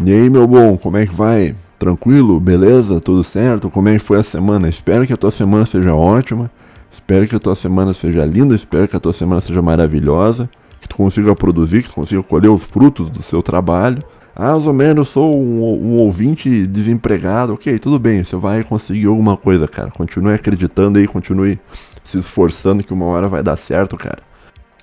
E aí, meu bom, como é que vai? Tranquilo? Beleza? Tudo certo? Como é que foi a semana? Espero que a tua semana seja ótima. Espero que a tua semana seja linda. Espero que a tua semana seja maravilhosa. Que tu consiga produzir, que tu consiga colher os frutos do seu trabalho. Ah, mais ou menos, sou um ouvinte desempregado. Ok, tudo bem, você vai conseguir alguma coisa, cara. Continue acreditando aí, continue se esforçando que uma hora vai dar certo, cara.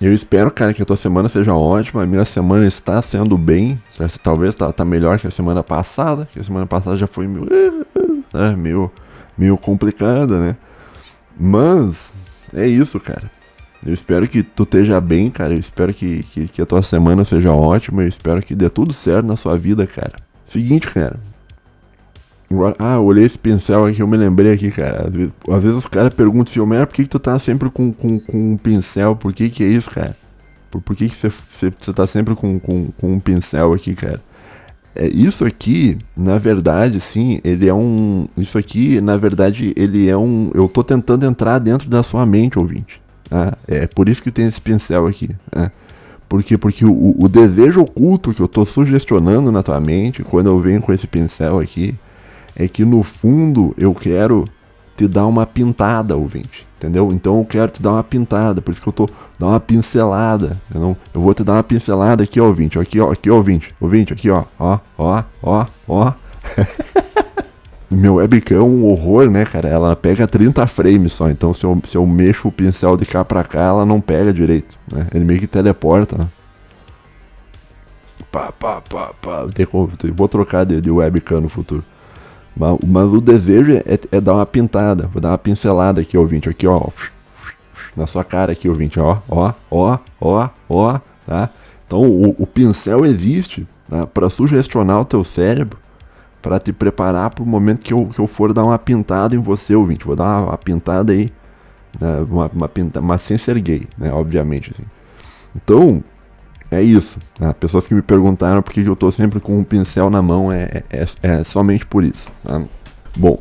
Eu espero, cara, que a tua semana seja ótima. A minha semana está sendo bem. Talvez tá melhor que a semana passada. Que a semana passada já foi meio complicada, né? Mas é isso, cara. Eu espero que tu esteja bem, cara. Eu espero que a tua semana seja ótima. Eu espero que dê tudo certo na sua vida, cara. Seguinte, cara. Eu olhei esse pincel aqui, eu me lembrei aqui, cara. Às vezes os caras perguntam assim, Homero, por que tu tá sempre com um pincel? Por que é isso, cara? Por que você tá sempre com um pincel aqui, cara? Isso aqui, na verdade, sim, ele é um... Isso aqui, na verdade, ele é um... Eu tô tentando entrar dentro da sua mente, ouvinte. É por isso que tem esse pincel aqui. Porque o desejo oculto que eu tô sugestionando na tua mente, quando eu venho com esse pincel aqui, é que no fundo eu quero te dar uma pintada, ouvinte, entendeu? Então eu quero te dar uma pintada, por isso que eu tô dando uma pincelada, entendeu? Eu vou te dar uma pincelada aqui, ó, ouvinte, aqui, ouvinte, aqui, ó. Meu webcam é um horror, né, cara? Ela pega 30 frames só, então se eu mexo o pincel de cá pra cá, ela não pega direito, né? Ele meio que teleporta, né? Vou trocar de webcam no futuro. Mas o desejo é dar uma pintada, vou dar uma pincelada aqui, ouvinte, aqui, ó, na sua cara aqui, ouvinte, ó, tá? Então o pincel existe, tá? Para sugestionar o teu cérebro, para te preparar para o momento que eu for dar uma pintada em você, ouvinte, vou dar uma pintada aí, né? Uma pintada, mas sem ser gay, né, obviamente, assim. Então, é isso, né? Pessoas que me perguntaram por que eu tô sempre com um pincel na mão é somente por isso, tá? Bom,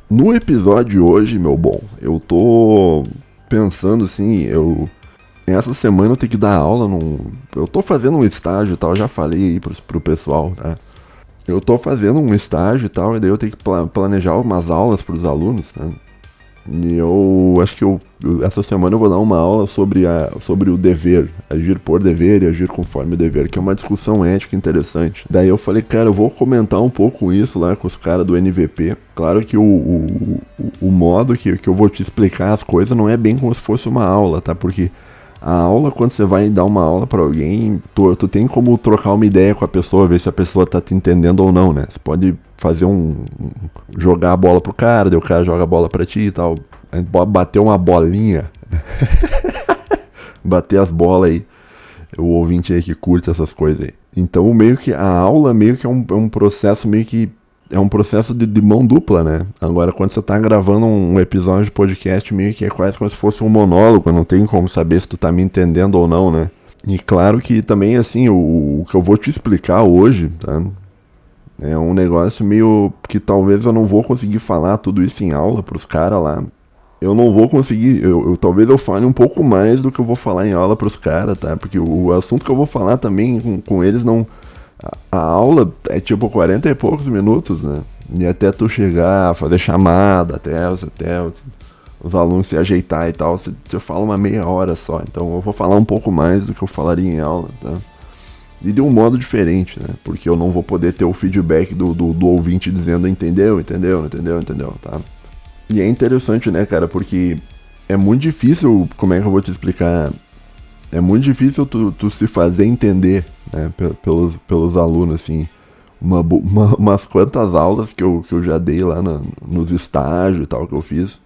no episódio de hoje, meu bom, eu tô pensando assim, essa semana eu tenho que dar aula eu tô fazendo um estágio e tal, já falei aí pro pessoal, tá? Eu tô fazendo um estágio e tal, e daí eu tenho que planejar umas aulas pros alunos, né? E eu acho que essa semana eu vou dar uma aula sobre o dever, agir por dever e agir conforme o dever, que é uma discussão ética interessante. Daí eu falei, cara, eu vou comentar um pouco isso lá com os caras do NVP. Claro que o modo que eu vou te explicar as coisas não é bem como se fosse uma aula, tá? Porque a aula, quando você vai dar uma aula pra alguém, tu tem como trocar uma ideia com a pessoa, ver se a pessoa tá te entendendo ou não, né? Você pode fazer jogar a bola pro cara, daí o cara joga a bola pra ti e tal. A gente pode bater uma bolinha. Bater as bolas aí. O ouvinte aí que curte essas coisas aí. Então, meio que a aula meio que é um processo meio que... É um processo de mão dupla, né? Agora, quando você tá gravando um episódio de podcast, meio que é quase como se fosse um monólogo. Não tem como saber se tu tá me entendendo ou não, né? E claro que também, assim, o que eu vou te explicar hoje, tá? É um negócio meio que talvez eu não vou conseguir falar tudo isso em aula pros caras lá. Eu não vou conseguir, talvez eu fale um pouco mais do que eu vou falar em aula pros caras, tá? Porque o assunto que eu vou falar também com eles não... A aula é tipo 40 e poucos minutos, né? E até tu chegar, fazer chamada, até os alunos se ajeitar e tal, você fala uma meia hora só. Então eu vou falar um pouco mais do que eu falaria em aula, tá? E de um modo diferente, né? Porque eu não vou poder ter o feedback do ouvinte dizendo entendeu, tá? E é interessante, né, cara? Porque é muito difícil, como é que eu vou te explicar? É muito difícil tu se fazer entender, né, pelos alunos, assim. Umas quantas aulas que eu já dei lá nos estágios e tal que eu fiz.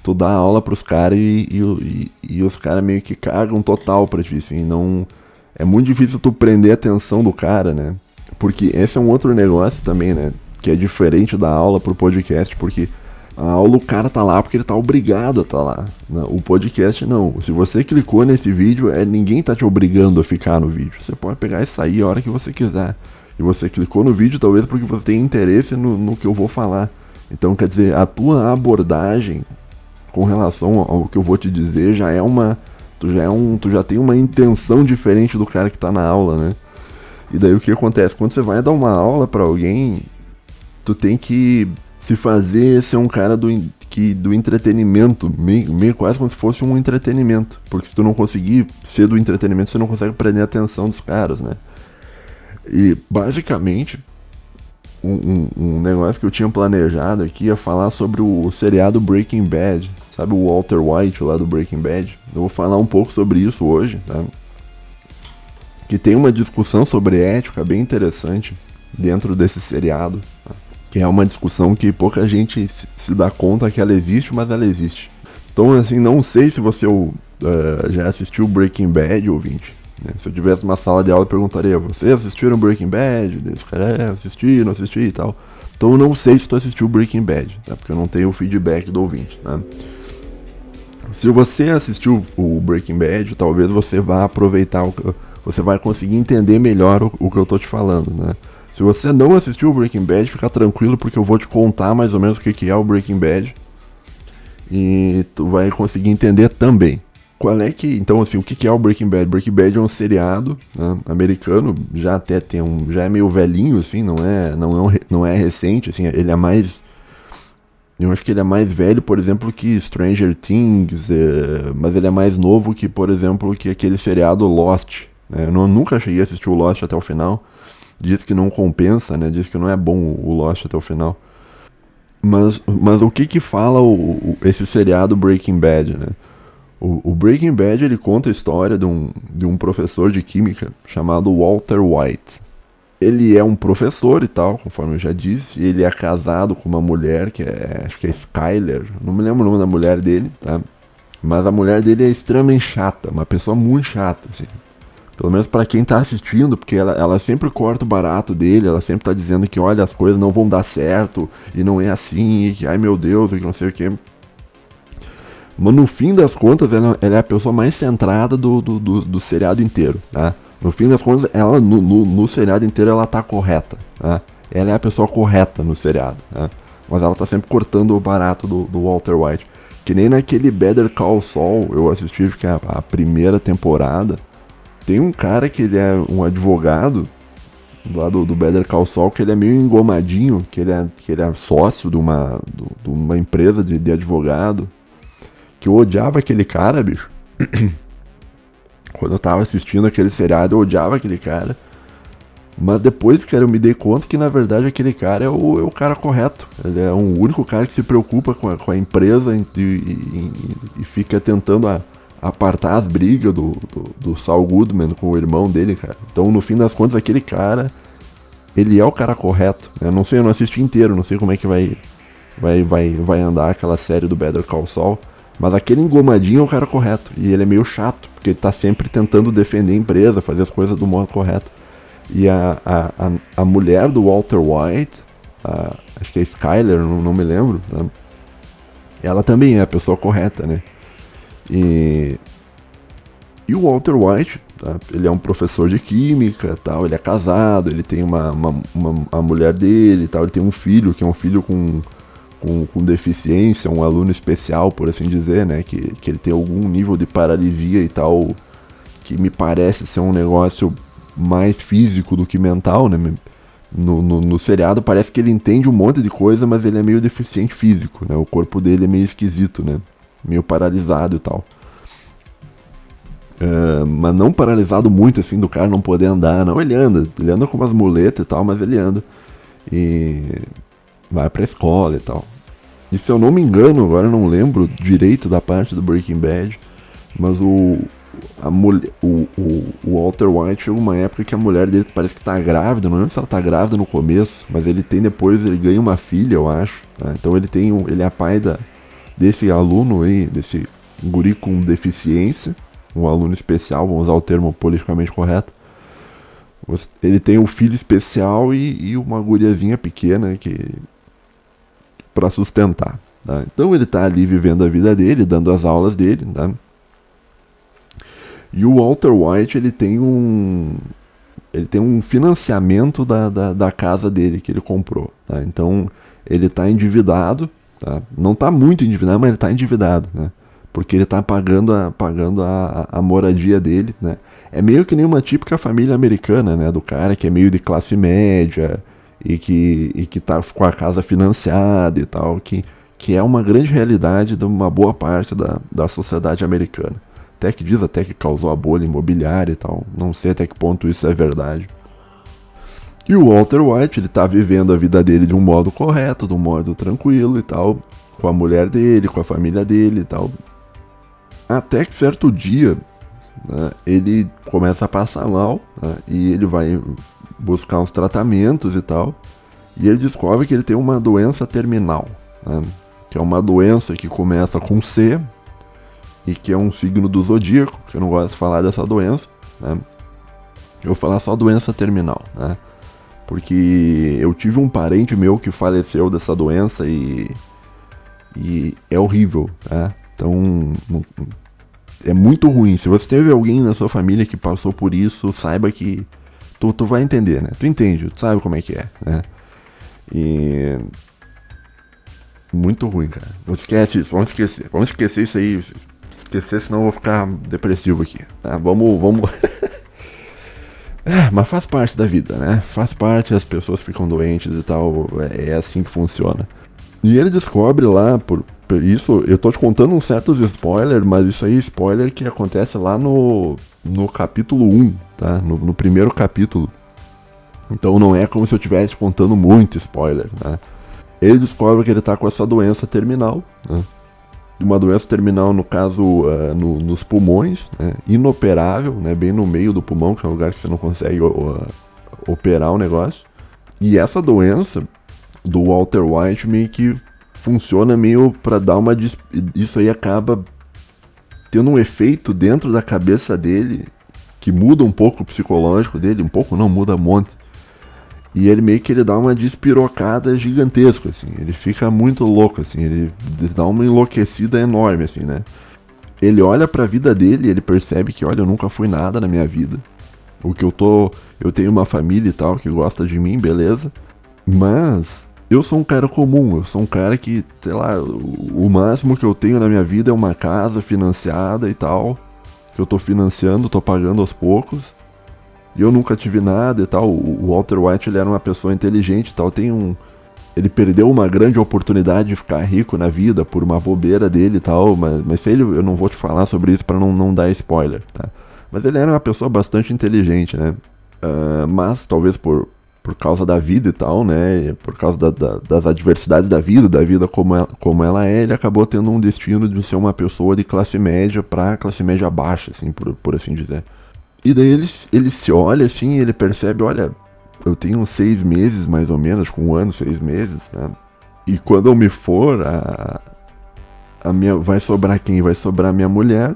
Tu dá aula pros caras e os caras meio que cagam total pra ti, assim. Não, é muito difícil tu prender a atenção do cara, né? Porque esse é um outro negócio também, né? Que é diferente da aula pro podcast, porque... A aula o cara tá lá porque ele tá obrigado a tá lá. O podcast não. Se você clicou nesse vídeo, ninguém tá te obrigando a ficar no vídeo. Você pode pegar e sair a hora que você quiser. E você clicou no vídeo talvez porque você tem interesse no que eu vou falar. Então quer dizer, a tua abordagem com relação ao que eu vou te dizer tu já tem uma intenção diferente do cara que tá na aula, né? E daí o que acontece? Quando você vai dar uma aula pra alguém, tu tem que se fazer ser um cara do entretenimento, meio quase como se fosse um entretenimento. Porque se tu não conseguir ser do entretenimento, você não consegue prender a atenção dos caras, né? E basicamente, um negócio que eu tinha planejado aqui é falar sobre o seriado Breaking Bad. Sabe o Walter White lá do Breaking Bad? Eu vou falar um pouco sobre isso hoje, tá? Que tem uma discussão sobre ética bem interessante dentro desse seriado, tá? Que é uma discussão que pouca gente se dá conta que ela existe, mas ela existe. Então, assim, não sei se você já assistiu Breaking Bad, ouvinte. Né? Se eu tivesse uma sala de aula, eu perguntaria: vocês assistiram Breaking Bad? Esse cara, assisti, não assisti e tal. Então, eu não sei se tu assistiu Breaking Bad, tá? Porque eu não tenho o feedback do ouvinte, né? Se você assistiu o Breaking Bad, talvez você vá aproveitar, você vai conseguir entender melhor o que eu tô te falando, né? Se você não assistiu o Breaking Bad, fica tranquilo, porque eu vou te contar mais ou menos o que é o Breaking Bad. E tu vai conseguir entender também. Então, assim, o que é o Breaking Bad? Breaking Bad é um seriado, né, americano, já é meio velhinho, assim, não é recente, assim, ele é mais... Eu acho que ele é mais velho, por exemplo, que Stranger Things, mas ele é mais novo que, por exemplo, que aquele seriado Lost. Né? Eu nunca cheguei a assistir o Lost até o final. Diz que não compensa, né? Diz que não é bom o Lost até o final. Mas o que fala esse seriado Breaking Bad, né? O Breaking Bad, ele conta a história de um professor de química chamado Walter White. Ele é um professor e tal, conforme eu já disse. Ele é casado com uma mulher que acho que é Skyler. Não me lembro o nome da mulher dele, tá? Mas a mulher dele é extremamente chata, uma pessoa muito chata, assim. Pelo menos pra quem tá assistindo, porque ela sempre corta o barato dele, ela sempre tá dizendo que, olha, as coisas não vão dar certo, e não é assim, e que, ai meu Deus, e que não sei o que. Mas no fim das contas, ela é a pessoa mais centrada do seriado inteiro, tá? No fim das contas, ela no seriado inteiro ela tá correta, tá? Ela é a pessoa correta no seriado, tá? Mas ela tá sempre cortando o barato do Walter White. Que nem naquele Better Call Saul, eu assisti que a primeira temporada. Tem um cara que ele é um advogado lá do Better Call Saul, que ele é meio engomadinho, que ele é sócio de uma empresa de advogado. Que eu odiava aquele cara, bicho. Quando eu tava assistindo aquele seriado, eu odiava aquele cara. Mas depois, cara, eu me dei conta que, na verdade, aquele cara é o cara correto. Ele é o único cara que se preocupa com a empresa e fica tentando apartar as brigas do Saul Goodman com o irmão dele, cara. Então, no fim das contas, aquele cara, ele é o cara correto. Eu não sei, eu não assisti inteiro, não sei como é que vai andar aquela série do Better Call Saul. Mas aquele engomadinho é o cara correto. E ele é meio chato, porque ele tá sempre tentando defender a empresa, fazer as coisas do modo correto. E a mulher do Walter White, acho que é Skyler, não me lembro, né? Ela também é a pessoa correta, né? E o Walter White, tá? Ele é um professor de química, tal, ele é casado, ele tem a mulher dele, tal, ele tem um filho, que é um filho com deficiência, um aluno especial, por assim dizer, né? Que ele tem algum nível de paralisia e tal, que me parece ser um negócio mais físico do que mental, né? No seriado parece que ele entende um monte de coisa, mas ele é meio deficiente físico, né? O corpo dele é meio esquisito, né? Meio paralisado e tal. Mas não paralisado muito, assim, do cara não poder andar, não. Ele anda com umas muletas e tal, mas ele anda. E vai pra escola e tal. E se eu não me engano, agora eu não lembro direito da parte do Breaking Bad, mas o Walter White chegou uma época que a mulher dele parece que tá grávida, não lembro se ela tá grávida no começo, mas ele ganha uma filha, eu acho, tá? Então ele é pai desse aluno aí, desse guri com deficiência, um aluno especial, vamos usar o termo politicamente correto. Ele tem um filho especial e uma guriazinha pequena para sustentar, tá? Então ele tá ali vivendo a vida dele, dando as aulas dele, tá? E o Walter White, ele tem um financiamento da casa dele que ele comprou, tá? Então ele tá endividado, tá? Não tá muito endividado, mas ele tá endividado, né? Porque ele tá pagando a moradia dele, né? É meio que nem uma típica família americana, né? Do cara que é meio de classe média e que tá com a casa financiada e tal, que é uma grande realidade de uma boa parte da sociedade americana. Até que diz até que causou a bolha imobiliária e tal. Não sei até que ponto isso é verdade. E o Walter White, ele tá vivendo a vida dele de um modo correto, de um modo tranquilo e tal, com a mulher dele, com a família dele e tal. Até que certo dia, né, ele começa a passar mal, né, e ele vai buscar uns tratamentos e tal, e ele descobre que ele tem uma doença terminal, né, que é uma doença que começa com C e que é um signo do zodíaco, que eu não gosto de falar dessa doença, né. Eu vou falar só doença terminal, né, porque eu tive um parente meu que faleceu dessa doença e é horrível, né. Então, é muito ruim. Se você teve alguém na sua família que passou por isso, saiba que tu vai entender, né? Tu entende, tu sabe como é que é, né? E... muito ruim, cara. Não esquece isso, vamos esquecer. Vamos esquecer isso aí. Esquecer, senão eu vou ficar depressivo aqui. Tá? Vamos... mas faz parte da vida, né? Faz parte, as pessoas ficam doentes e tal. É assim que funciona. E ele descobre lá, por isso, eu tô te contando uns certos spoilers, mas isso aí é spoiler que acontece lá no capítulo 1, tá? No primeiro capítulo. Então não é como se eu estivesse contando muito spoiler, né? Ele descobre que ele tá com essa doença terminal, né? Uma doença terminal, no caso, nos pulmões, né? Inoperável, né? Bem no meio do pulmão, que é um lugar que você não consegue operar o negócio. E essa doença do Walter White meio que funciona meio pra dar uma... Isso aí acaba tendo um efeito dentro da cabeça dele que muda um pouco o psicológico dele, um pouco não, muda um monte. E ele meio que ele dá uma despirocada gigantesca, assim. Ele fica muito louco, assim. Ele dá uma enlouquecida enorme, assim, né? Ele olha pra vida dele e ele percebe que, olha, eu nunca fui nada na minha vida. Eu tenho uma família e tal que gosta de mim, beleza. Mas eu sou um cara comum, eu sou um cara que, sei lá, o máximo que eu tenho na minha vida é uma casa financiada e tal, que eu tô financiando, tô pagando aos poucos, e eu nunca tive nada e tal. O Walter White, ele era uma pessoa inteligente e tal, ele perdeu uma grande oportunidade de ficar rico na vida por uma bobeira dele e tal, mas eu não vou te falar sobre isso pra não dar spoiler, tá? Mas ele era uma pessoa bastante inteligente, né? Mas talvez por causa da vida e tal, né, por causa das adversidades da vida como ela é, ele acabou tendo um destino de ser uma pessoa de classe média pra classe média baixa, assim, por assim dizer. E daí ele se olha assim e ele percebe, olha, eu tenho 6 meses mais ou menos, com 1 ano, 6 meses, né, e quando eu me for, vai sobrar quem? Vai sobrar minha mulher,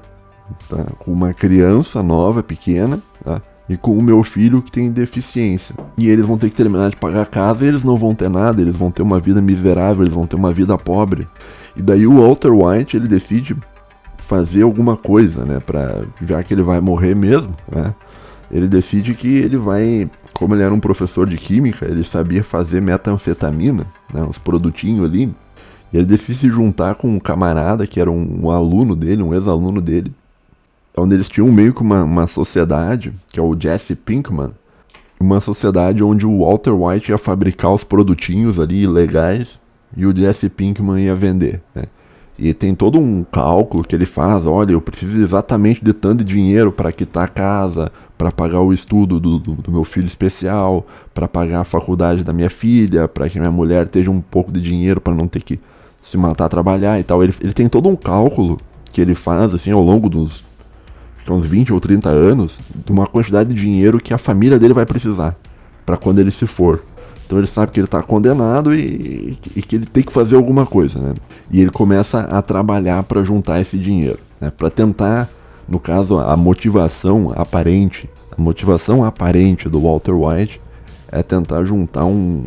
tá, com uma criança nova, pequena, tá, e com o meu filho que tem deficiência. E eles vão ter que terminar de pagar a casa e eles não vão ter nada, eles vão ter uma vida miserável, eles vão ter uma vida pobre. E daí o Walter White, ele decide fazer alguma coisa, né, já que ele vai morrer mesmo, né, ele decide que ele vai, como ele era um professor de química, ele sabia fazer metanfetamina, né, uns produtinhos ali, e ele decide se juntar com um camarada que era um aluno dele, um ex-aluno dele, onde eles tinham meio que uma sociedade, que é o Jesse Pinkman, uma sociedade onde o Walter White ia fabricar os produtinhos ali legais e o Jesse Pinkman ia vender, né? E tem todo um cálculo que ele faz, olha, eu preciso exatamente de tanto de dinheiro para quitar a casa, para pagar o estudo do meu filho especial, para pagar a faculdade da minha filha, para que minha mulher tenha um pouco de dinheiro para não ter que se matar a trabalhar e tal. Ele tem todo um cálculo que ele faz assim ao longo dos uns 20 ou 30 anos, de uma quantidade de dinheiro que a família dele vai precisar para quando ele se for. Então ele sabe que ele tá condenado e que ele tem que fazer alguma coisa, né? E ele começa a trabalhar para juntar esse dinheiro, né? Para tentar, no caso, a motivação aparente do Walter White é tentar juntar um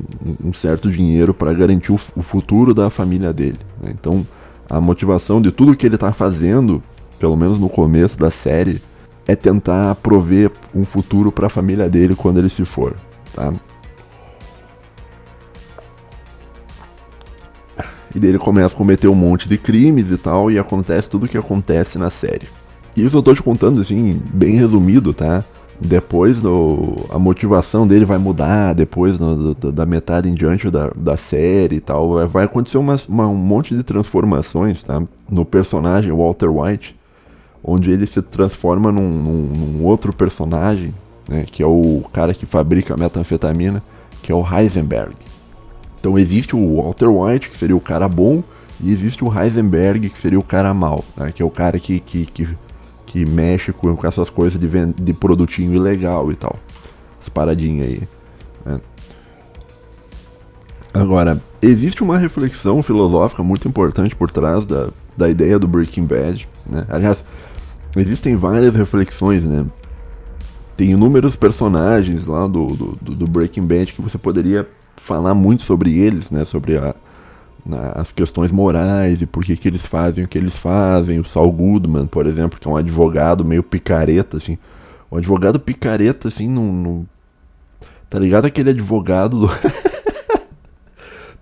certo dinheiro para garantir o futuro da família dele, né? Então a motivação de tudo que ele tá fazendo, pelo menos no começo da série, é tentar prover um futuro para a família dele quando ele se for, tá? E daí ele começa a cometer um monte de crimes e tal, e acontece tudo o que acontece na série. Isso eu tô te contando, assim, bem resumido, tá? Depois a motivação dele vai mudar, depois da metade em diante da série e tal. Vai acontecer um monte de transformações, tá? No personagem Walter White, onde ele se transforma num outro personagem, né? Que é o cara que fabrica a metanfetamina, que é o Heisenberg. Então existe o Walter White, que seria o cara bom, e existe o Heisenberg, que seria o cara mau, né? Que é o cara que mexe com essas coisas de produtinho ilegal e tal. As paradinhas aí. Né? Agora, existe uma reflexão filosófica muito importante por trás da ideia do Breaking Bad. Né? Aliás, existem várias reflexões, né? Tem inúmeros personagens lá do Breaking Bad que você poderia falar muito sobre eles, né? Sobre as questões morais e por que eles fazem o que eles fazem. O Saul Goodman, por exemplo, que é um advogado meio picareta, assim. Um advogado picareta, assim, tá ligado aquele advogado do...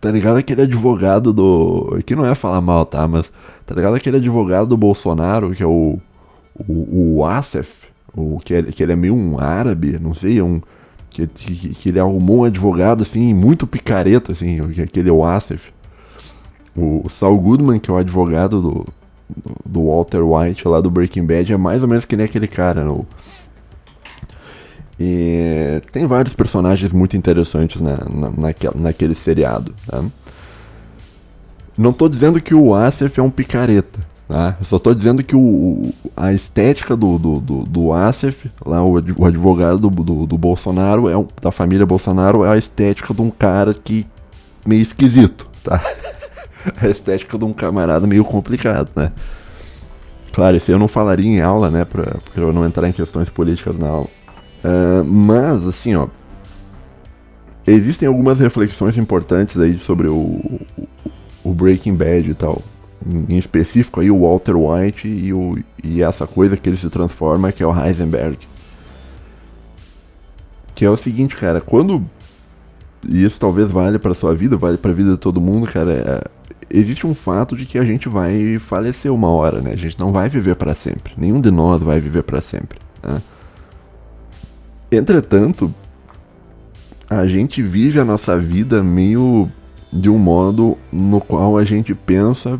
Tá ligado aquele advogado do... Aqui não é falar mal, tá? Mas tá ligado aquele advogado do Bolsonaro, que é o Assef, que ele é meio um árabe, não sei, que ele arrumou um advogado, assim, muito picareta, assim, aquele é o Assef. O Saul Goodman, que é o advogado do Walter White lá do Breaking Bad, é mais ou menos que nem aquele cara. E tem vários personagens muito interessantes naquele seriado. Tá? Não tô dizendo que o Assef é um picareta. Tá? Eu só tô dizendo que a estética do Assef, lá, o advogado do Bolsonaro, da família Bolsonaro, é a estética de um cara que meio esquisito. Tá? A estética de um camarada meio complicado, né? Claro, isso eu não falaria em aula, né? Pra eu não entrar em questões políticas na aula. Mas, assim, ó. Existem algumas reflexões importantes aí sobre o Breaking Bad e tal. Em específico aí o Walter White e essa coisa que ele se transforma, que é o Heisenberg. Que é o seguinte, cara, e isso talvez valha pra sua vida, vale pra vida de todo mundo, cara. Existe um fato de que a gente vai falecer uma hora, né? A gente não vai viver pra sempre. Nenhum de nós vai viver pra sempre. Né? Entretanto, a gente vive a nossa vida meio de um modo no qual a gente pensa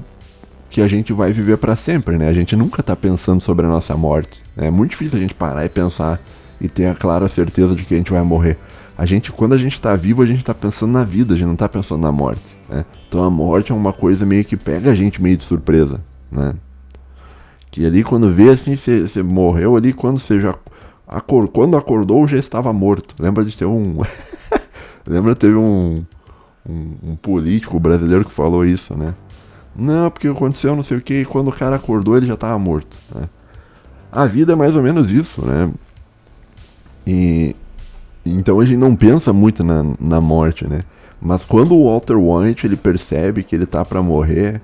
que a gente vai viver pra sempre, né? A gente nunca tá pensando sobre a nossa morte. É muito difícil a gente parar e pensar e ter a clara certeza de que a gente vai morrer. Quando a gente tá vivo, a gente tá pensando na vida, a gente não tá pensando na morte, né? Então a morte é uma coisa meio que pega a gente meio de surpresa, né? Que ali quando vê assim, você morreu ali, quando você já... Quando acordou, já estava morto. Lembra de ter teve um político brasileiro que falou isso, né? Não, porque aconteceu não sei o que, e quando o cara acordou, ele já estava morto, né? A vida é mais ou menos isso, né? Então a gente não pensa muito na morte, né? Mas quando o Walter White ele percebe que ele tá pra morrer,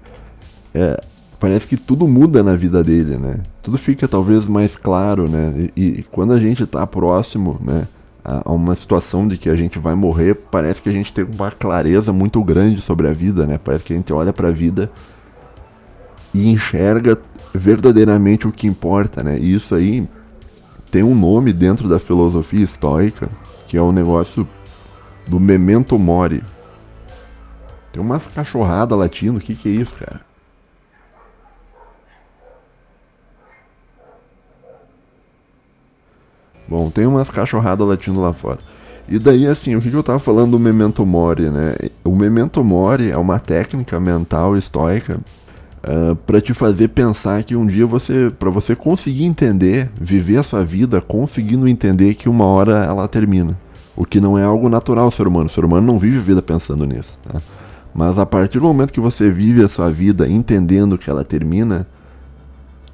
parece que tudo muda na vida dele, né? Tudo fica talvez mais claro, né? E quando a gente tá próximo, né, a uma situação de que a gente vai morrer, parece que a gente tem uma clareza muito grande sobre a vida, né? Parece que a gente olha pra vida e enxerga verdadeiramente o que importa, né? E isso aí tem um nome dentro da filosofia estoica, que é o negócio do memento mori. Tem umas cachorradas latindo, o que é isso, cara? Bom, tem umas cachorradas latindo lá fora. E daí, assim, o que eu tava falando do memento mori, né? O memento mori é uma técnica mental estoica para te fazer pensar que um dia para você conseguir entender, viver a sua vida conseguindo entender que uma hora ela termina. O que não é algo natural ao ser humano. O ser humano não vive a vida pensando nisso. Tá? Mas a partir do momento que você vive a sua vida entendendo que ela termina,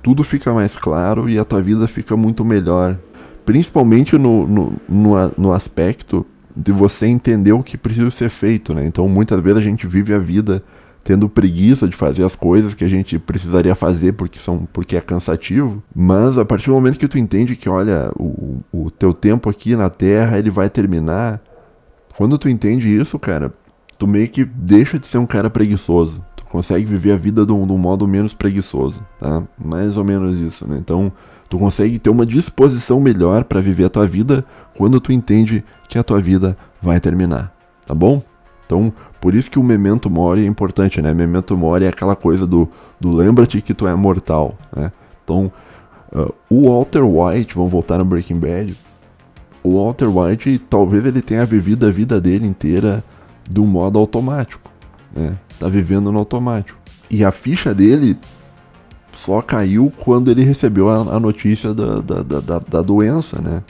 tudo fica mais claro e a tua vida fica muito melhor. Principalmente no aspecto de você entender o que precisa ser feito, né? Então muitas vezes a gente vive a vida tendo preguiça de fazer as coisas que a gente precisaria fazer porque é cansativo, mas a partir do momento que tu entende que, olha, o teu tempo aqui na Terra, ele vai terminar, quando tu entende isso, cara, tu meio que deixa de ser um cara preguiçoso, tu consegue viver a vida de um modo menos preguiçoso, tá? Mais ou menos isso, né? Então, Tu consegue ter uma disposição melhor pra viver a tua vida quando tu entende que a tua vida vai terminar, tá bom? Então, por isso que o Memento Mori é importante, né? Memento Mori é aquela coisa do lembra-te que tu é mortal, né? Então, o Walter White, vamos voltar no Breaking Bad, o Walter White, talvez ele tenha vivido a vida dele inteira do modo automático, né? Tá vivendo no automático. E a ficha dele só caiu quando ele recebeu a notícia da doença, né?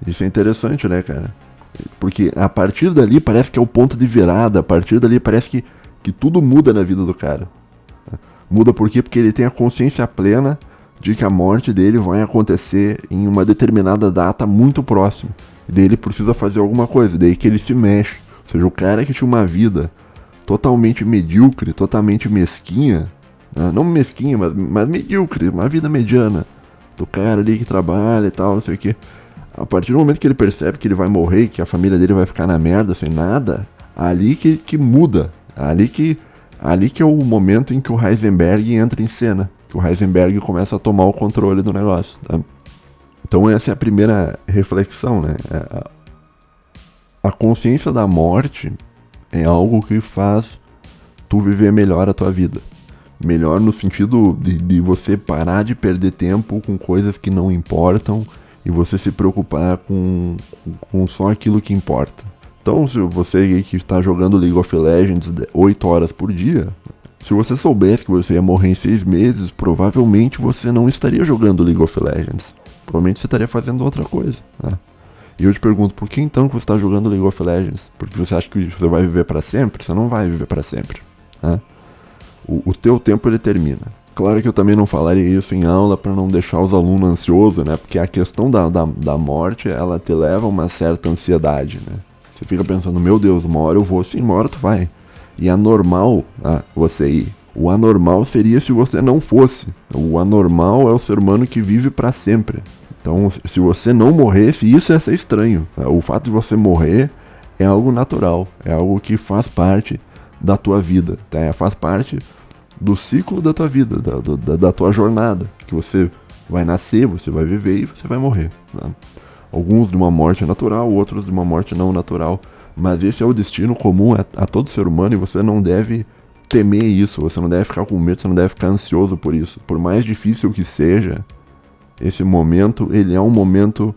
Isso é interessante, né, cara? Porque a partir dali parece que é o ponto de virada, a partir dali parece que tudo muda na vida do cara. Muda por quê? Porque ele tem a consciência plena de que a morte dele vai acontecer em uma determinada data muito próxima. E daí ele precisa fazer alguma coisa, daí que ele se mexe. Ou seja, o cara que tinha uma vida totalmente medíocre, totalmente mesquinha, né? Não mesquinha, mas medíocre, uma vida mediana, do cara ali que trabalha e tal, não sei o que. A partir do momento que ele percebe que ele vai morrer, que a família dele vai ficar na merda sem nada, ali que muda, ali que é o momento em que o Heisenberg entra em cena, que o Heisenberg começa a tomar o controle do negócio, tá? Então essa é a primeira reflexão, né? A consciência da morte é algo que faz tu viver melhor a tua vida. Melhor no sentido de você parar de perder tempo com coisas que não importam e você se preocupar com só aquilo que importa. Então, se você aí que está jogando League of Legends 8 horas por dia, se você soubesse que você ia morrer em 6 meses, provavelmente você não estaria jogando League of Legends. Provavelmente você estaria fazendo outra coisa, né? E eu te pergunto, por que então que você está jogando League of Legends? Porque você acha que você vai viver para sempre? Você não vai viver para sempre, né? O teu tempo ele termina. Claro que eu também não falaria isso em aula para não deixar os alunos ansiosos, né? Porque a questão da morte, ela te leva a uma certa ansiedade, né? Você fica pensando, meu Deus, uma hora eu vou, sim, uma hora tu vai. E anormal você ir. O anormal seria se você não fosse. O anormal é o ser humano que vive para sempre. Então, se você não morresse, isso ia ser estranho. O fato de você morrer é algo natural, é algo que faz parte da tua vida, tá? Faz parte do ciclo da tua vida, da tua jornada, que você vai nascer, você vai viver e você vai morrer, tá? Alguns de uma morte natural, outros de uma morte não natural, mas esse é o destino comum a todo ser humano e você não deve temer isso, você não deve ficar com medo, você não deve ficar ansioso por isso. Por mais difícil que seja, esse momento, ele é um momento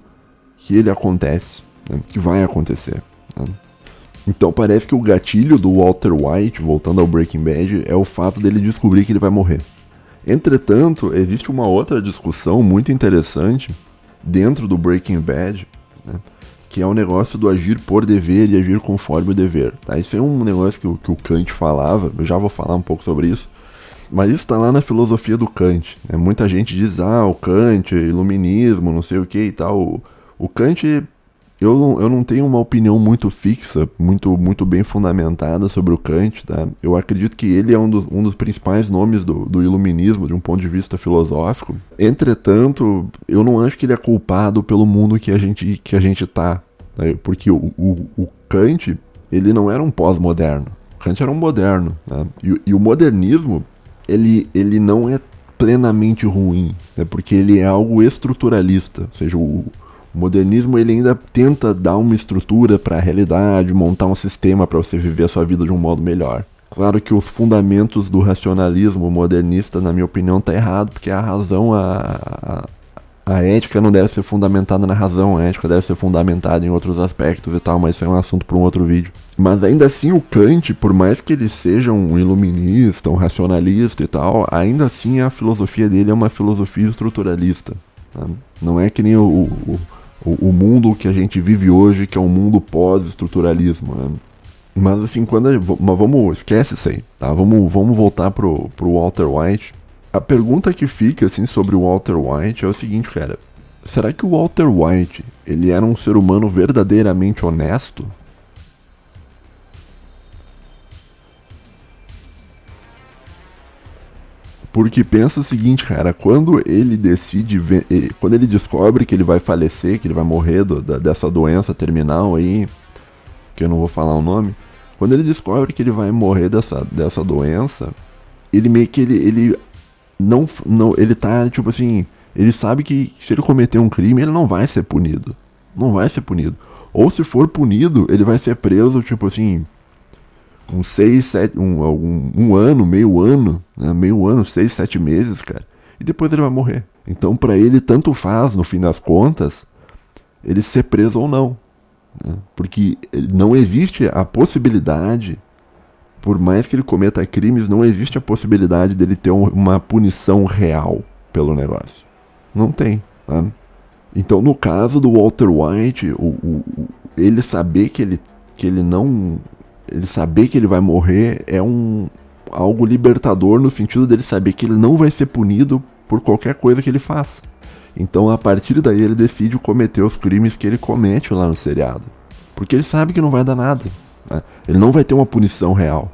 que ele acontece, né? Que vai acontecer, tá? Então parece que o gatilho do Walter White, voltando ao Breaking Bad, é o fato dele descobrir que ele vai morrer. Entretanto, existe uma outra discussão muito interessante dentro do Breaking Bad, né, que é o negócio do agir por dever e agir conforme o dever. Tá? Isso é um negócio que o Kant falava, eu já vou falar um pouco sobre isso, mas isso está lá na filosofia do Kant. Né? Muita gente diz, o Kant, iluminismo, não sei o que e tal. O Kant... Eu não tenho uma opinião muito fixa, muito bem fundamentada sobre o Kant, tá? Eu acredito que ele é um dos principais nomes do iluminismo, de um ponto de vista filosófico. Entretanto, eu não acho que ele é culpado pelo mundo que a gente tá, né? Porque o Kant, ele não era um pós-moderno. Kant era um moderno, né? E o modernismo, ele não é plenamente ruim, né? Porque ele é algo estruturalista, ou seja, o modernismo ele ainda tenta dar uma estrutura para a realidade, montar um sistema para você viver a sua vida de um modo melhor. Claro que os fundamentos do racionalismo modernista, na minha opinião, tá errado, porque a razão, a ética não deve ser fundamentada na razão, a ética deve ser fundamentada em outros aspectos e tal, mas isso é um assunto para um outro vídeo. Mas ainda assim o Kant, por mais que ele seja um iluminista, um racionalista e tal, ainda assim a filosofia dele é uma filosofia estruturalista. Tá? Não é que nem o mundo que a gente vive hoje, que é um mundo pós-estruturalismo, né? Mas assim, mas esquece isso aí, tá? Vamos voltar pro Walter White. A pergunta que fica, assim, sobre o Walter White é o seguinte, cara. Será que o Walter White, ele era um ser humano verdadeiramente honesto? Porque pensa o seguinte, cara, quando ele quando ele descobre que ele vai falecer, que ele vai morrer dessa doença terminal aí, que eu não vou falar o nome, quando ele descobre que ele vai morrer dessa doença, ele meio que ele não, ele tá, tipo assim, Ele sabe que se ele cometer um crime, ele não vai ser punido. Não vai ser punido. Ou se for punido, ele vai ser preso, tipo assim, uns 6, 7, um ano, meio ano, né? Meio ano, 6, 7 meses, cara. E depois ele vai morrer. Então, pra ele, tanto faz, no fim das contas, ele ser preso ou não. Né? Porque não existe a possibilidade, por mais que ele cometa crimes, não existe a possibilidade dele ter uma punição real pelo negócio. Não tem. Tá? Então, no caso do Walter White, ele saber que ele não... Ele saber que ele vai morrer é algo libertador no sentido dele saber que ele não vai ser punido por qualquer coisa que ele faça. Então, a partir daí, ele decide cometer os crimes que ele comete lá no seriado. Porque ele sabe que não vai dar nada. Né? Ele não vai ter uma punição real.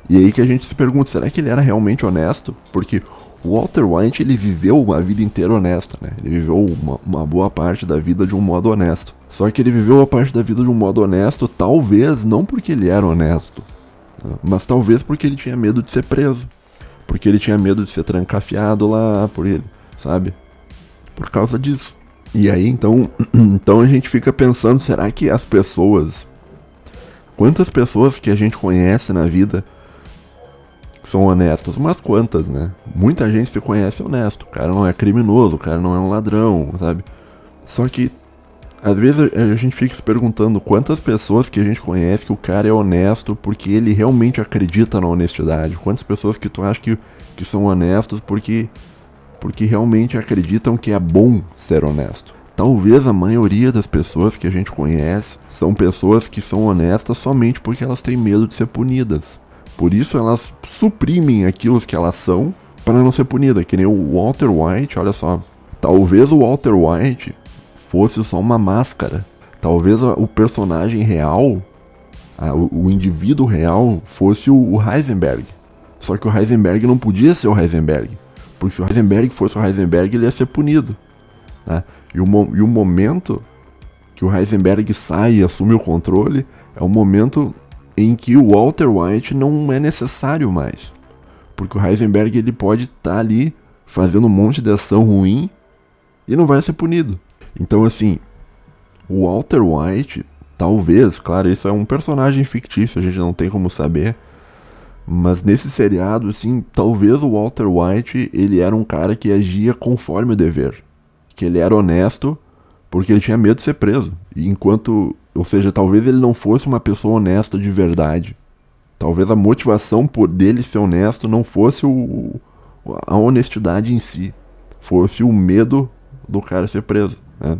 E aí que a gente se pergunta, será que ele era realmente honesto? Porque o Walter White, ele viveu uma vida inteira honesta, né? Ele viveu uma boa parte da vida de um modo honesto. Só que ele viveu a parte da vida de um modo honesto, talvez não porque ele era honesto, né? Mas talvez porque ele tinha medo de ser preso. Porque ele tinha medo de ser trancafiado lá por ele, sabe? Por causa disso. E aí, então a gente fica pensando, será que as pessoas... Quantas pessoas que a gente conhece na vida são honestas? Umas quantas, né? Muita gente se conhece honesto. O cara não é criminoso, o cara não é um ladrão, sabe? Só que, às vezes a gente fica se perguntando quantas pessoas que a gente conhece que o cara é honesto porque ele realmente acredita na honestidade. Quantas pessoas que tu acha que são honestos porque realmente acreditam que é bom ser honesto. Talvez a maioria das pessoas que a gente conhece são pessoas que são honestas somente porque elas têm medo de ser punidas. Por isso elas suprimem aquilo que elas são para não ser punida. Que nem o Walter White, olha só. Talvez o Walter White fosse só uma máscara. Talvez o personagem real, o indivíduo real, fosse o Heisenberg. Só que o Heisenberg não podia ser o Heisenberg. Porque se o Heisenberg fosse o Heisenberg, ele ia ser punido. Né? E o momento que o Heisenberg sai e assume o controle é o momento em que o Walter White não é necessário mais. Porque o Heisenberg ele pode estar ali fazendo um monte de ação ruim e não vai ser punido. Então, assim, o Walter White, talvez, claro, isso é um personagem fictício, a gente não tem como saber, mas nesse seriado, assim, talvez o Walter White, ele era um cara que agia conforme o dever. Que ele era honesto porque ele tinha medo de ser preso. E enquanto, ou seja, talvez ele não fosse uma pessoa honesta de verdade. Talvez a motivação por dele ser honesto não fosse a honestidade em si. Fosse o medo do cara ser preso, né?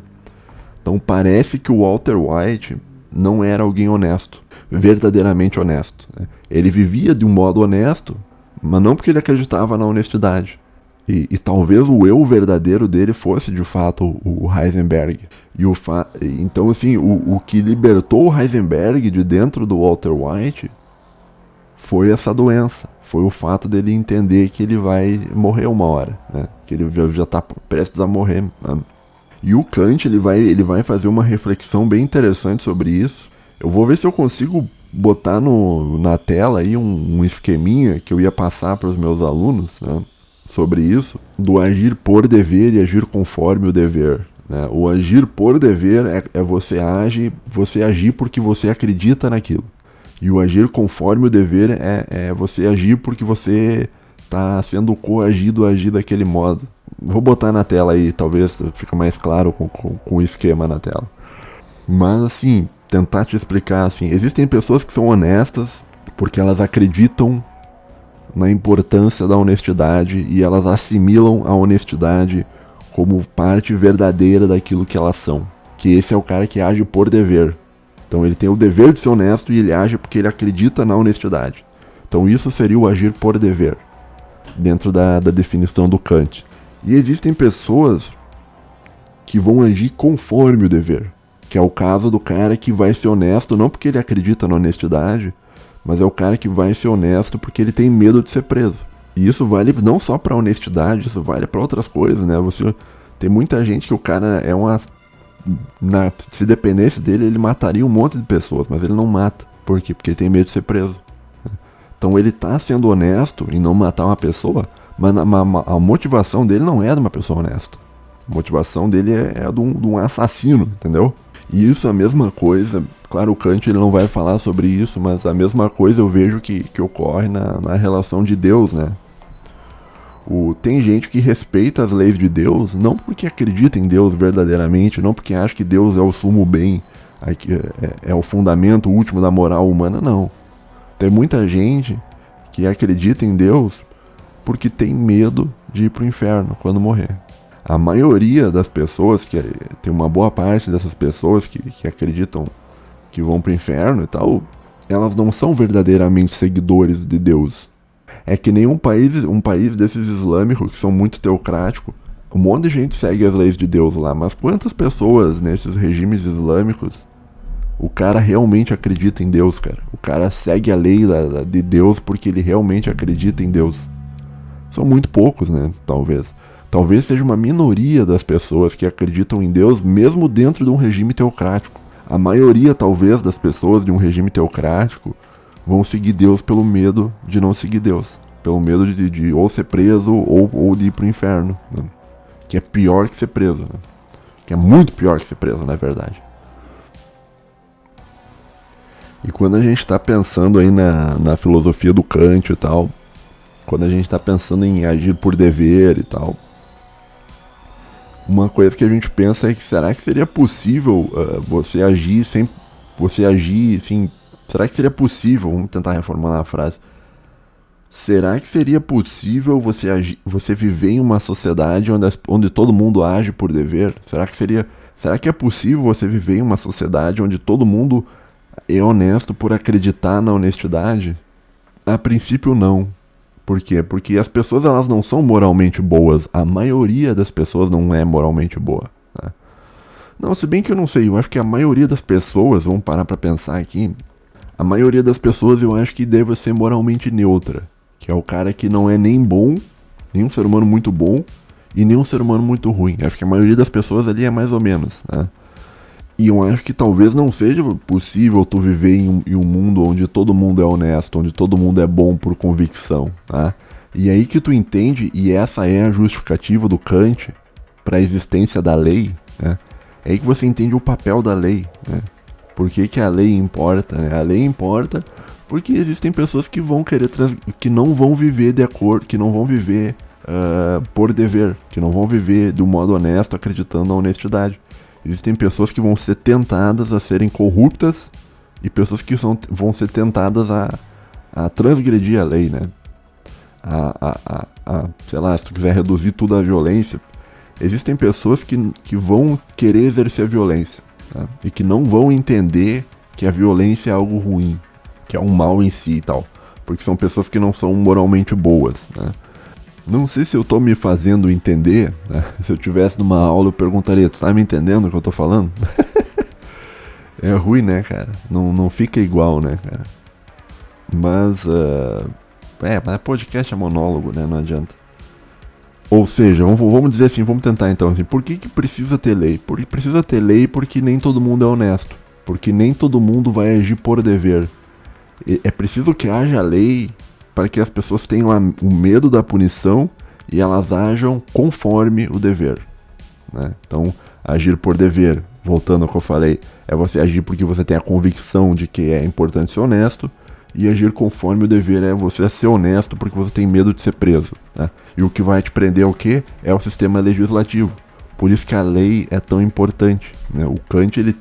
Então parece que o Walter White não era alguém honesto, verdadeiramente honesto, né? Ele vivia de um modo honesto, mas não porque ele acreditava na honestidade. E talvez o eu verdadeiro dele fosse de fato o Heisenberg. Então, assim, o que libertou o Heisenberg de dentro do Walter White foi essa doença. Foi o fato dele entender que ele vai morrer uma hora, né? Que ele já está prestes a morrer, né? E o Kant, ele vai fazer uma reflexão bem interessante sobre isso. Eu vou ver se eu consigo botar na tela aí um esqueminha que eu ia passar para os meus alunos, né? Sobre isso, do agir por dever e agir conforme o dever, né? O agir por dever é você agir porque você acredita naquilo. E o agir conforme o dever é você agir porque você está sendo coagido a agir daquele modo. Vou botar na tela aí, talvez fique mais claro com o esquema na tela. Mas assim, tentar te explicar assim, existem pessoas que são honestas porque elas acreditam na importância da honestidade e elas assimilam a honestidade como parte verdadeira daquilo que elas são. Que esse é o cara que age por dever. Então ele tem o dever de ser honesto e ele age porque ele acredita na honestidade. Então isso seria o agir por dever, dentro da definição do Kant. E existem pessoas que vão agir conforme o dever, que é o caso do cara que vai ser honesto não porque ele acredita na honestidade, mas é o cara que vai ser honesto porque ele tem medo de ser preso. E isso vale não só pra honestidade, isso vale pra outras coisas, né? Tem muita gente que o cara se dependesse dele, ele mataria um monte de pessoas, mas ele não mata. Por quê? Porque ele tem medo de ser preso. Então ele tá sendo honesto em não matar uma pessoa, mas a motivação dele não é de uma pessoa honesta. A motivação dele é a de um assassino, entendeu? E isso é a mesma coisa, claro, o Kant ele não vai falar sobre isso, mas a mesma coisa eu vejo que ocorre na relação de Deus, né? Tem gente que respeita as leis de Deus, não porque acredita em Deus verdadeiramente, não porque acha que Deus é o sumo bem, é o fundamento último da moral humana, não. Tem muita gente que acredita em Deus porque tem medo de ir pro inferno quando morrer. A maioria das pessoas, tem uma boa parte dessas pessoas que acreditam que vão pro inferno e tal, elas não são verdadeiramente seguidores de Deus. É que nem um país desses islâmicos que são muito teocráticos, um monte de gente segue as leis de Deus lá, mas quantas pessoas nesses regimes islâmicos o cara realmente acredita em Deus, cara? O cara segue a lei de Deus porque ele realmente acredita em Deus. São muito poucos, né? Talvez seja uma minoria das pessoas que acreditam em Deus mesmo dentro de um regime teocrático. A maioria, talvez, das pessoas de um regime teocrático vão seguir Deus pelo medo de não seguir Deus. Pelo medo de ou ser preso ou de ir pro inferno. Né? Que é pior que ser preso. Né? Que é muito pior que ser preso, na verdade. E quando a gente está pensando aí na filosofia do Kant e tal, quando a gente está pensando em agir por dever e tal, uma coisa que a gente pensa é que será que seria possível você agir sem... Será que seria possível, vamos tentar reformular a frase, será que seria possível você viver em uma sociedade onde todo mundo age por dever? Será que é possível você viver em uma sociedade onde todo mundo é honesto por acreditar na honestidade? A princípio não. Por quê? Porque as pessoas elas não são moralmente boas. A maioria das pessoas não é moralmente boa. Né? Não, se bem que eu não sei. Eu acho que a maioria das pessoas, vamos parar pra pensar aqui, a maioria das pessoas eu acho que deve ser moralmente neutra. Que é o cara que não é nem bom, nem um ser humano muito bom, e nem um ser humano muito ruim. Eu acho que a maioria das pessoas ali é mais ou menos, né? E eu acho que talvez não seja possível tu viver em um mundo onde todo mundo é honesto, onde todo mundo é bom por convicção, tá? E aí que tu entende, e essa é a justificativa do Kant para a existência da lei, né? É aí que você entende o papel da lei, né? Por que a lei importa, né? A lei importa porque existem pessoas que vão que não vão viver de acordo, que não vão viver por dever, que não vão viver de um modo honesto, acreditando na honestidade. Existem pessoas que vão ser tentadas a serem corruptas e pessoas que vão ser tentadas a transgredir a lei, né? Sei lá, se tu quiser reduzir tudo à violência, existem pessoas que vão querer exercer a violência, tá? E que não vão entender que a violência é algo ruim, que é um mal em si e tal, porque são pessoas que não são moralmente boas, né? Não sei se eu tô me fazendo entender, né? Se eu tivesse numa aula eu perguntaria, tu tá me entendendo o que eu tô falando? É ruim, né, cara? Não fica igual, né, cara? Mas, mas podcast é monólogo, né? Não adianta. Ou seja, vamos dizer assim, vamos tentar então assim, por que precisa ter lei? Porque precisa ter lei porque nem todo mundo é honesto. Porque nem todo mundo vai agir por dever. É preciso que haja lei para que as pessoas tenham o medo da punição e elas ajam conforme o dever, né? Então, agir por dever, voltando ao que eu falei, é você agir porque você tem a convicção de que é importante ser honesto, e agir conforme o dever é você ser honesto porque você tem medo de ser preso, né? E o que vai te prender é o quê? É o sistema legislativo. Por isso que a lei é tão importante, né? O Kant, ele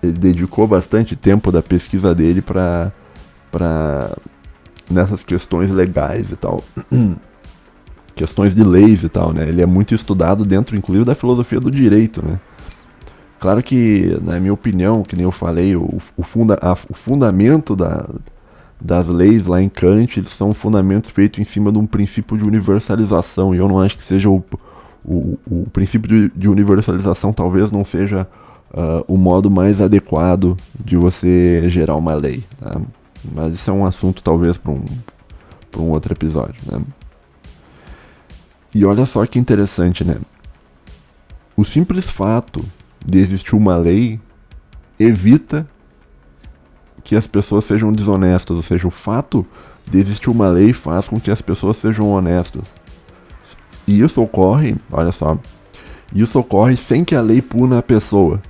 dedicou bastante tempo da pesquisa dele para nessas questões legais e tal, questões de leis e tal, né? Ele é muito estudado dentro, inclusive, da filosofia do direito, né? Claro que, na minha opinião, que nem eu falei, o fundamento das leis lá em Kant, eles são fundamentos feitos em cima de um princípio de universalização, e eu não acho que seja o princípio de universalização talvez não seja o modo mais adequado de você gerar uma lei, tá? Mas isso é um assunto talvez para um outro episódio, né? E olha só que interessante, né? O simples fato de existir uma lei evita que as pessoas sejam desonestas, ou seja, o fato de existir uma lei faz com que as pessoas sejam honestas. E isso ocorre, olha só, isso ocorre sem que a lei puna a pessoa.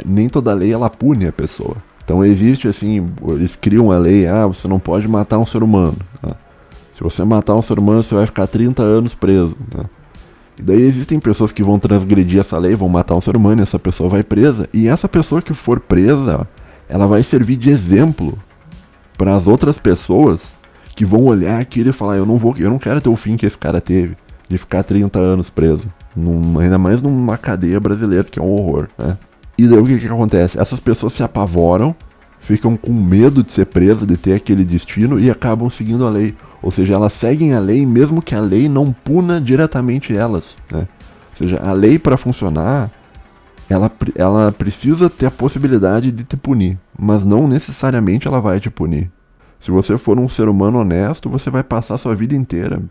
Nem toda lei ela pune a pessoa. Então existe assim, eles criam a lei, você não pode matar um ser humano. Tá? Se você matar um ser humano, você vai ficar 30 anos preso. Tá? E daí existem pessoas que vão transgredir essa lei, vão matar um ser humano, e essa pessoa vai presa. E essa pessoa que for presa, ela vai servir de exemplo para as outras pessoas que vão olhar aquilo e falar, eu não quero ter o fim que esse cara teve, de ficar 30 anos preso. Ainda mais numa cadeia brasileira, que é um horror, né? E daí o que acontece? Essas pessoas se apavoram, ficam com medo de ser presas, de ter aquele destino e acabam seguindo a lei. Ou seja, elas seguem a lei mesmo que a lei não puna diretamente elas, né? Ou seja, a lei para funcionar, ela precisa ter a possibilidade de te punir, mas não necessariamente ela vai te punir. Se você for um ser humano honesto, você vai passar sua vida inteira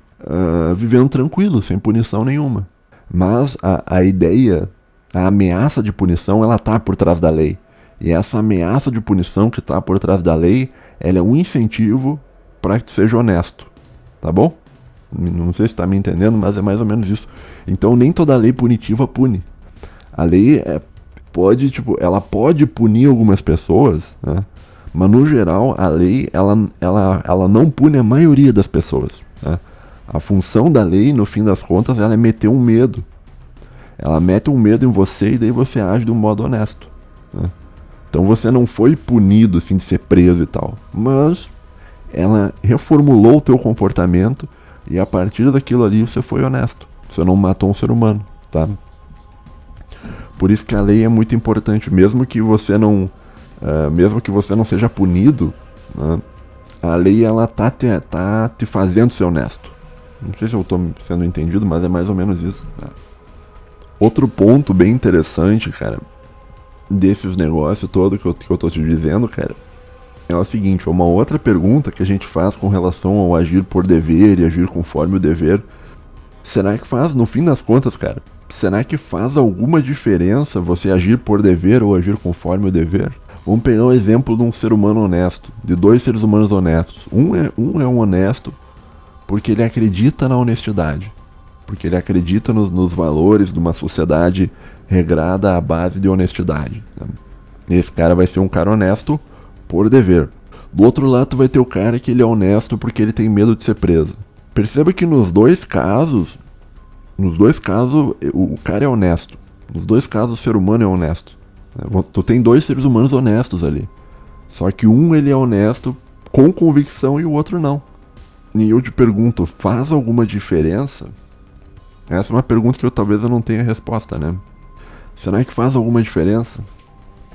vivendo tranquilo, sem punição nenhuma. Mas a ideia, a ameaça de punição, ela tá por trás da lei. E essa ameaça de punição que tá por trás da lei, ela é um incentivo para que tu seja honesto, tá bom? Não sei se tá me entendendo, mas é mais ou menos isso. Então nem toda lei punitiva pune. A lei ela pode punir algumas pessoas, né? Mas no geral a lei ela não pune a maioria das pessoas, né? A função da lei, no fim das contas, ela é meter um medo. Ela mete um medo em você e daí você age de um modo honesto, né? Então você não foi punido assim de ser preso e tal, mas ela reformulou o teu comportamento e a partir daquilo ali você foi honesto. Você não matou um ser humano, tá? Por isso que a lei é muito importante, mesmo que você não seja punido, né, a lei ela tá te fazendo ser honesto. Não sei se eu tô sendo entendido, mas é mais ou menos isso, né? Outro ponto bem interessante, cara, desses negócios todo que eu tô te dizendo, cara, é o seguinte, uma outra pergunta que a gente faz com relação ao agir por dever e agir conforme o dever, será que faz, no fim das contas, cara, será que faz alguma diferença você agir por dever ou agir conforme o dever? Vamos pegar um exemplo de um ser humano honesto, de dois seres humanos honestos. Um é um honesto porque ele acredita na honestidade, porque ele acredita nos valores de uma sociedade regrada à base de honestidade, né? Esse cara vai ser um cara honesto por dever. Do outro lado vai ter o cara que ele é honesto porque ele tem medo de ser preso. Perceba que nos dois casos o cara é honesto. Nos dois casos o ser humano é honesto. Tu tem dois seres humanos honestos ali. Só que um ele é honesto com convicção e o outro não. E eu te pergunto, faz alguma diferença? Essa é uma pergunta que talvez eu não tenha resposta, né? Será que faz alguma diferença?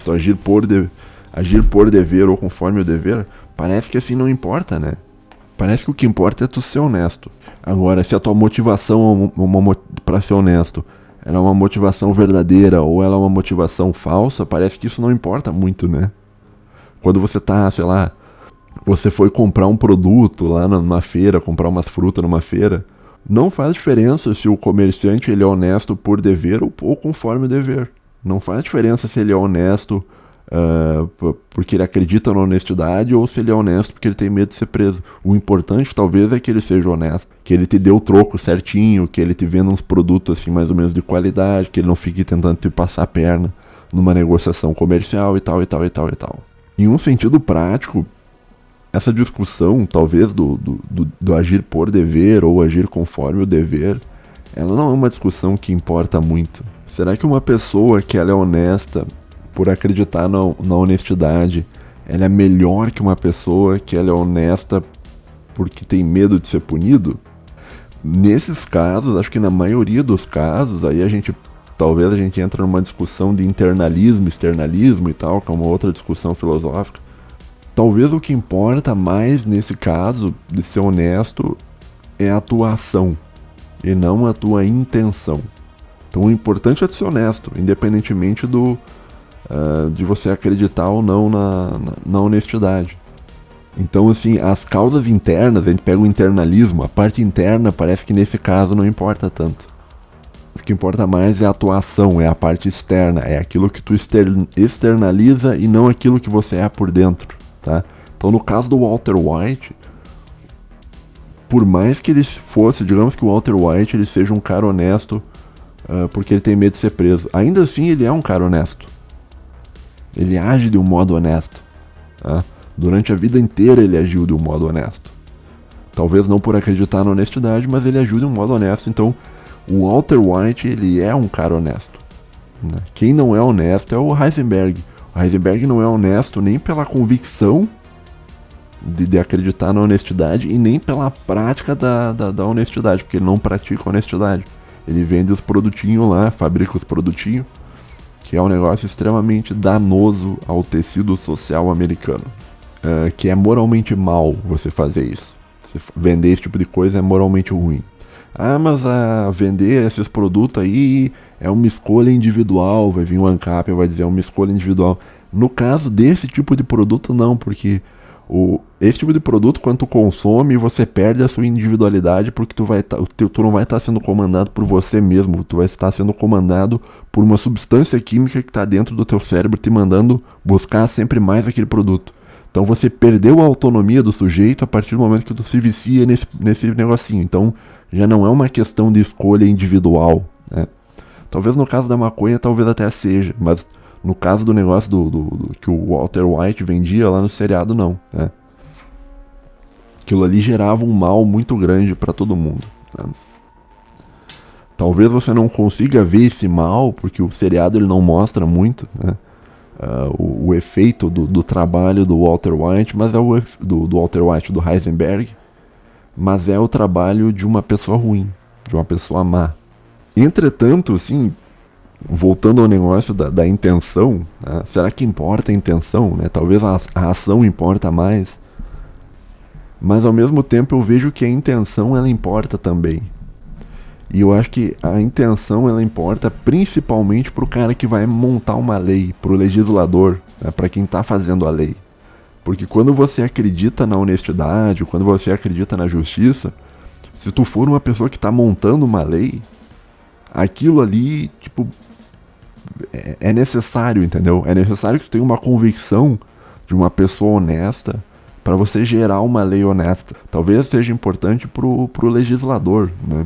Tu agir por dever ou conforme o dever? Parece que assim não importa, né? Parece que o que importa é tu ser honesto. Agora, se a tua motivação pra ser honesto ela é uma motivação verdadeira ou ela é uma motivação falsa, parece que isso não importa muito, né? Quando você tá, sei lá, você foi comprar um produto lá numa feira, comprar umas frutas numa feira, não faz diferença se o comerciante ele é honesto por dever ou conforme o dever. Não faz diferença se ele é honesto porque ele acredita na honestidade ou se ele é honesto porque ele tem medo de ser preso. O importante talvez é que ele seja honesto, que ele te dê o troco certinho, que ele te venda uns produtos assim mais ou menos de qualidade, que ele não fique tentando te passar a perna numa negociação comercial e tal. Em um sentido prático, essa discussão talvez do agir por dever ou agir conforme o dever, ela não é uma discussão que importa muito. Será que uma pessoa que ela é honesta por acreditar na honestidade, ela é melhor que uma pessoa que ela é honesta porque tem medo de ser punido? Nesses casos, acho que na maioria dos casos, aí talvez a gente entra numa discussão de internalismo, externalismo e tal, que é uma outra discussão filosófica. Talvez o que importa mais nesse caso de ser honesto é a tua ação e não a tua intenção. Então o importante é ser honesto, independentemente de você acreditar ou não na honestidade. Então, assim, as causas internas, a gente pega o internalismo, a parte interna parece que nesse caso não importa tanto. O que importa mais é a tua ação, é a parte externa, é aquilo que tu externaliza e não aquilo que você é por dentro, tá? Então, no caso do Walter White, por mais que ele fosse, digamos que o Walter White ele seja um cara honesto, porque ele tem medo de ser preso, ainda assim ele é um cara honesto. Ele age de um modo honesto. Tá? Durante a vida inteira ele agiu de um modo honesto. Talvez não por acreditar na honestidade, mas ele agiu de um modo honesto. Então, o Walter White, ele é um cara honesto. Né? Quem não é honesto é o Heisenberg. O Heisenberg não é honesto nem pela convicção de acreditar na honestidade e nem pela prática da honestidade, porque ele não pratica honestidade. Ele vende os produtinhos lá, fabrica os produtinhos, que é um negócio extremamente danoso ao tecido social americano. Que é moralmente mal você fazer isso. Você vender esse tipo de coisa é moralmente ruim. Ah, mas vender esses produtos aí é uma escolha individual. Vai vir o ANCAP e vai dizer é uma escolha individual. No caso desse tipo de produto, não, porque esse tipo de produto, quando tu consome, você perde a sua individualidade, porque tu não vai estar sendo comandado por você mesmo, tu vai estar sendo comandado por uma substância química que está dentro do teu cérebro te mandando buscar sempre mais aquele produto. Então você perdeu a autonomia do sujeito a partir do momento que tu se vicia nesse negocinho. Então já não é uma questão de escolha individual, né? Talvez no caso da maconha, talvez até seja, mas no caso do negócio que o Walter White vendia lá no seriado, não. Né? Aquilo ali gerava um mal muito grande para todo mundo. Né? Talvez você não consiga ver esse mal, porque o seriado ele não mostra muito, né? O efeito do trabalho do Walter White, mas é do Walter White, do Heisenberg, mas é o trabalho de uma pessoa ruim, de uma pessoa má. Entretanto, assim, voltando ao negócio da intenção, né? Será que importa a intenção? Né? Talvez a ação importa mais, mas ao mesmo tempo eu vejo que a intenção ela importa também. E eu acho que a intenção ela importa principalmente para o cara que vai montar uma lei, para o legislador, né? Para quem está fazendo a lei. Porque quando você acredita na honestidade, quando você acredita na justiça, se tu for uma pessoa que está montando uma lei, aquilo ali, tipo, é necessário, entendeu? É necessário que tu tenha uma convicção de uma pessoa honesta para você gerar uma lei honesta. Talvez seja importante pro legislador, né?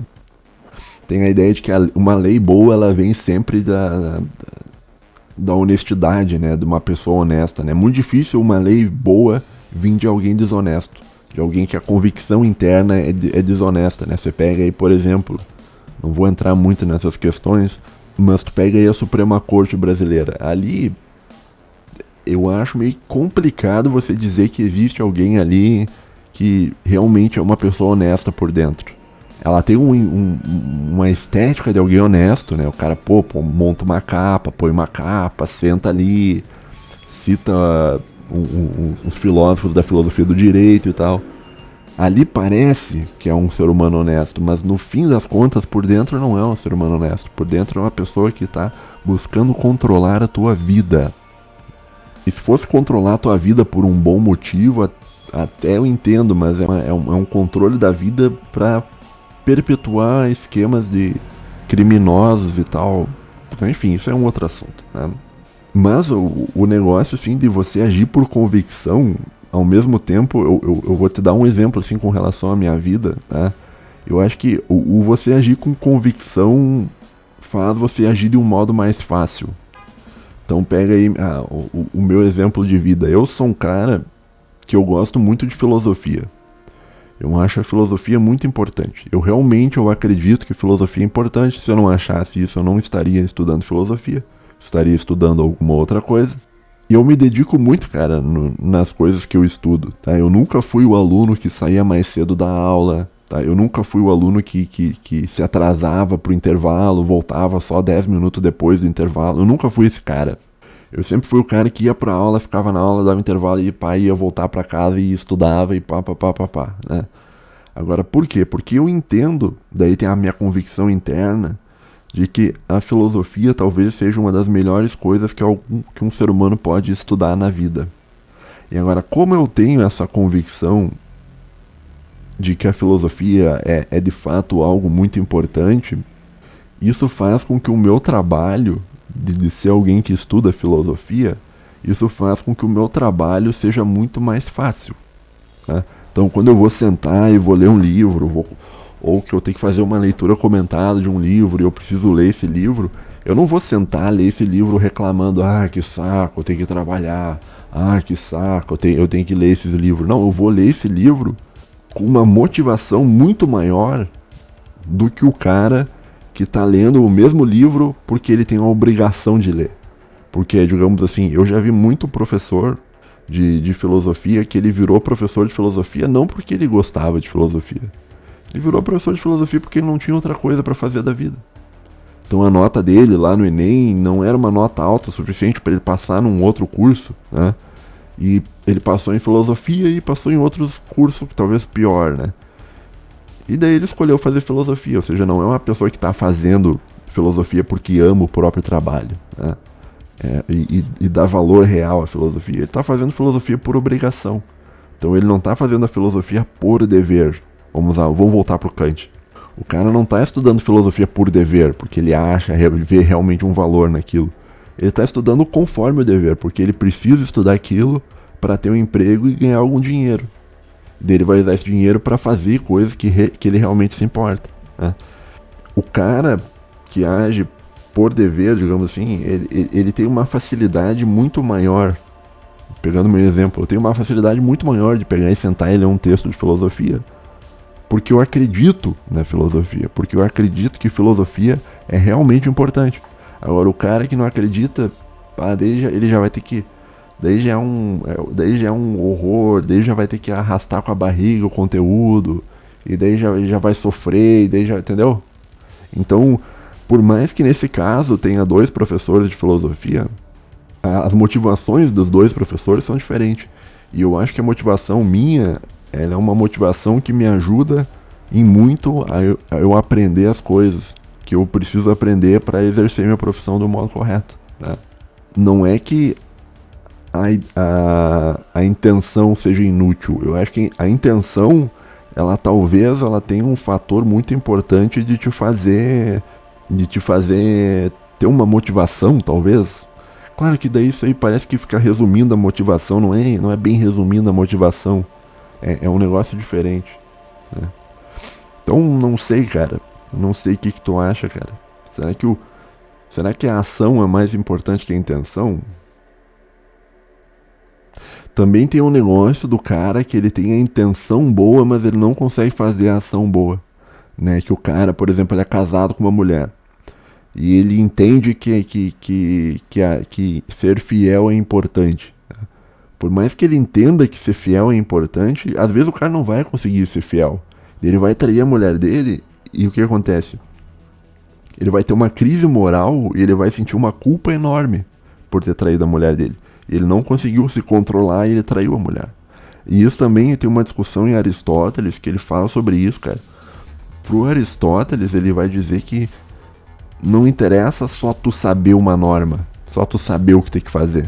Tem a ideia de que uma lei boa, ela vem sempre da honestidade, né? De uma pessoa honesta, né? É muito difícil uma lei boa vir de alguém desonesto. De alguém que a convicção interna é desonesta, né? Você pega aí, por exemplo, não vou entrar muito nessas questões, mas tu pega aí a Suprema Corte brasileira. Ali, eu acho meio complicado você dizer que existe alguém ali que realmente é uma pessoa honesta por dentro. Ela tem uma estética de alguém honesto, né? O cara, monta uma capa, põe uma capa, senta ali, cita uns filósofos da filosofia do direito e tal. Ali parece que é um ser humano honesto, mas no fim das contas, por dentro não é um ser humano honesto. Por dentro é uma pessoa que está buscando controlar a tua vida. E se fosse controlar a tua vida por um bom motivo, até eu entendo, mas é um controle da vida para perpetuar esquemas de criminosos e tal. Enfim, isso é um outro assunto, né? Mas o negócio, assim, de você agir por convicção, ao mesmo tempo, eu vou te dar um exemplo, assim, com relação à minha vida, tá? Eu acho que o você agir com convicção faz você agir de um modo mais fácil. Então pega aí o meu exemplo de vida. Eu sou um cara que eu gosto muito de filosofia. Eu acho a filosofia muito importante. Eu acredito que filosofia é importante. Se eu não achasse isso, eu não estaria estudando filosofia. Estaria estudando alguma outra coisa. E eu me dedico muito, cara, nas coisas que eu estudo, tá? Eu nunca fui o aluno que saía mais cedo da aula, tá? Eu nunca fui o aluno que se atrasava pro intervalo, voltava só 10 minutos depois do intervalo. Eu nunca fui esse cara. Eu sempre fui o cara que ia pra aula, ficava na aula, dava intervalo e ia voltar pra casa e estudava e pá, né? Agora, por quê? Porque eu entendo, daí tem a minha convicção interna, de que a filosofia talvez seja uma das melhores coisas que um ser humano pode estudar na vida. E agora, como eu tenho essa convicção de que a filosofia é de fato algo muito importante, isso faz com que o meu trabalho de ser alguém que estuda filosofia, isso faz com que o meu trabalho seja muito mais fácil, né? Então, quando eu vou sentar e vou ler um livro, ou que eu tenho que fazer uma leitura comentada de um livro e eu preciso ler esse livro, eu não vou sentar, ler esse livro reclamando, que saco, eu tenho que trabalhar, que saco, eu tenho que ler esses livros. Não, eu vou ler esse livro com uma motivação muito maior do que o cara que está lendo o mesmo livro porque ele tem a obrigação de ler. Porque, digamos assim, eu já vi muito professor de filosofia que ele virou professor de filosofia não porque ele gostava de filosofia. Ele virou professor de filosofia porque ele não tinha outra coisa para fazer da vida. Então a nota dele lá no Enem não era uma nota alta o suficiente para ele passar num outro curso, né? E ele passou em filosofia e passou em outros cursos, talvez pior, né? E daí ele escolheu fazer filosofia, ou seja, não é uma pessoa que está fazendo filosofia porque ama o próprio trabalho, né? E dá valor real à filosofia. Ele está fazendo filosofia por obrigação. Então ele não está fazendo a filosofia por dever. Vamos voltar pro Kant. O cara não está estudando filosofia por dever, porque ele vê realmente um valor naquilo. Ele está estudando conforme o dever, porque ele precisa estudar aquilo para ter um emprego e ganhar algum dinheiro. Daí ele vai usar esse dinheiro para fazer coisas que ele realmente se importa, né? O cara que age por dever, digamos assim, ele tem uma facilidade muito maior. Pegando meu exemplo, eu tenho uma facilidade muito maior de pegar e sentar e ler um texto de filosofia, porque eu acredito na filosofia, porque eu acredito que filosofia é realmente importante. Agora, o cara que não acredita, ele já vai ter que... Daí já é um horror, daí já vai ter que arrastar com a barriga o conteúdo, e daí já vai sofrer, e daí já... Entendeu? Então, por mais que nesse caso tenha 2 professores de filosofia, as motivações dos 2 professores são diferentes. E eu acho que a motivação minha, ela é uma motivação que me ajuda em muito a eu aprender as coisas que eu preciso aprender para exercer minha profissão do modo correto, né? Não é que a intenção seja inútil. Eu acho que a intenção, talvez ela tenha um fator muito importante de te fazer ter uma motivação, talvez. Claro que daí isso aí parece que fica resumindo a motivação, não é bem resumindo a motivação, é um negócio diferente, né? Então não sei, cara, não sei o que tu acha, cara. Será que a ação é mais importante que a intenção? Também tem um negócio do cara que ele tem a intenção boa, mas ele não consegue fazer a ação boa, né? Que o cara, por exemplo, ele é casado com uma mulher e ele entende que ser fiel é importante. Por mais que ele entenda que ser fiel é importante, às vezes o cara não vai conseguir ser fiel. Ele vai trair a mulher dele e o que acontece? Ele vai ter uma crise moral e ele vai sentir uma culpa enorme por ter traído a mulher dele. Ele não conseguiu se controlar e ele traiu a mulher. E isso também tem uma discussão em Aristóteles que ele fala sobre isso, cara. Pro Aristóteles, ele vai dizer que não interessa só tu saber uma norma, só tu saber o que tem que fazer.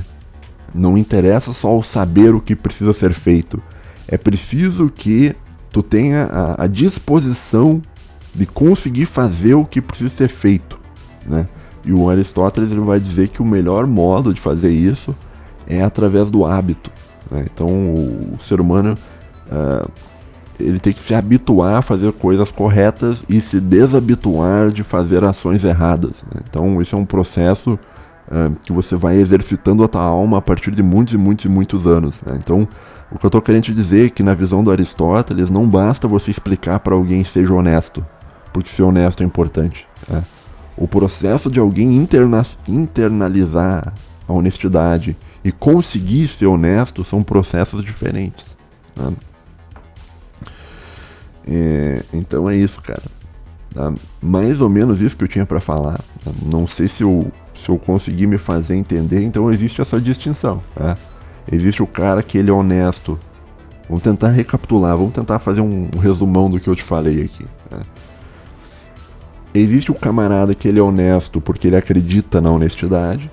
Não interessa só o saber o que precisa ser feito. É preciso que tu tenha a disposição de conseguir fazer o que precisa ser feito, né? E o Aristóteles ele vai dizer que o melhor modo de fazer isso é através do hábito, né? Então o ser humano ele tem que se habituar a fazer coisas corretas e se desabituar de fazer ações erradas, né? Então isso é um processo que você vai exercitando a tua alma a partir de muitos e muitos e muitos anos, né? Então o que eu estou querendo te dizer é que na visão do Aristóteles não basta você explicar para alguém seja honesto, porque ser honesto é importante, né? O processo de alguém internalizar a honestidade e conseguir ser honesto são processos diferentes, né? Então é isso, cara. Tá? Mais ou menos isso que eu tinha para falar. Tá? Não sei se eu consegui me fazer entender. Então existe essa distinção, tá? Existe o cara que ele é honesto. Vamos tentar recapitular, vamos tentar fazer um resumão do que eu te falei aqui, tá? Existe o camarada que ele é honesto porque ele acredita na honestidade,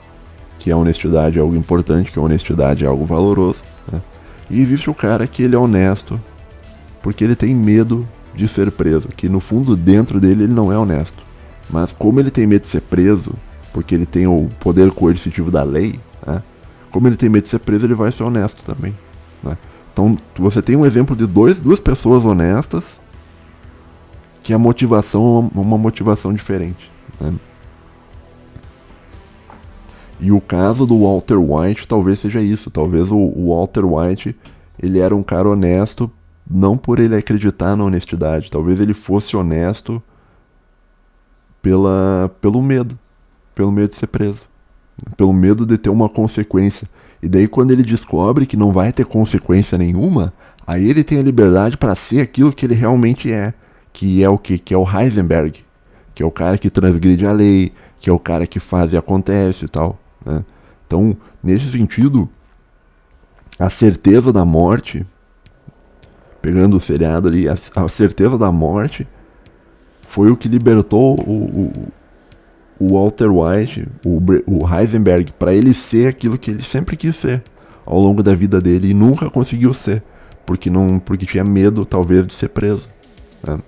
que a honestidade é algo importante, que a honestidade é algo valoroso, né? E existe o cara que ele é honesto porque ele tem medo de ser preso, que no fundo dentro dele ele não é honesto, mas como ele tem medo de ser preso, porque ele tem o poder coercitivo da lei, né? Como ele tem medo de ser preso, ele vai ser honesto também, né? Então você tem um exemplo de duas pessoas honestas que a motivação é uma motivação diferente, né? E o caso do Walter White talvez seja isso. Talvez o Walter White, ele era um cara honesto não por ele acreditar na honestidade. Talvez ele fosse honesto pelo medo de ser preso, pelo medo de ter uma consequência. E daí quando ele descobre que não vai ter consequência nenhuma, aí ele tem a liberdade para ser aquilo que ele realmente é. Que é o quê? Que é o Heisenberg. Que é o cara que transgride a lei, que é o cara que faz e acontece e tal, né? Então, nesse sentido, a certeza da morte, pegando o seriado ali, a certeza da morte foi o que libertou o Walter White, o Heisenberg, para ele ser aquilo que ele sempre quis ser ao longo da vida dele e nunca conseguiu ser, porque tinha medo, talvez, de ser preso, né?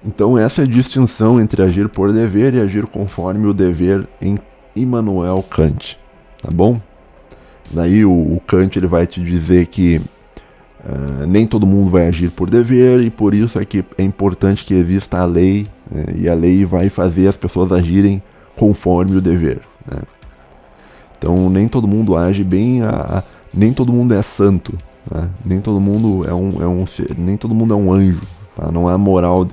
Então essa é a distinção entre agir por dever e agir conforme o dever em Immanuel Kant, tá bom? Daí o Kant ele vai te dizer que nem todo mundo vai agir por dever e por isso é que é importante que exista a lei, né? E a lei vai fazer as pessoas agirem conforme o dever, né? Então nem todo mundo age bem, nem todo mundo é santo, tá? Nem todo mundo nem todo mundo é um anjo, tá? Não há moral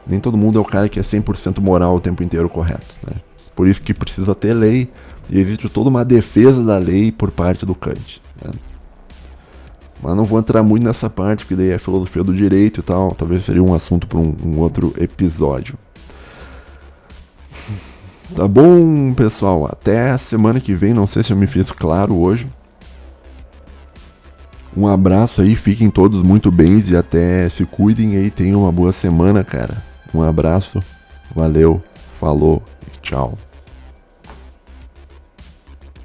nem todo mundo é o cara que é 100% moral o tempo inteiro correto, né? Por isso que precisa ter lei e existe toda uma defesa da lei por parte do Kant, né? Mas não vou entrar muito nessa parte, porque daí é filosofia do direito e tal. Talvez seria um assunto para um outro episódio. Tá bom, pessoal? Até a semana que vem. Não sei se eu me fiz claro hoje. Um abraço aí, fiquem todos muito bem e até se cuidem aí. Tenham uma boa semana, cara. Um abraço, valeu, falou e tchau.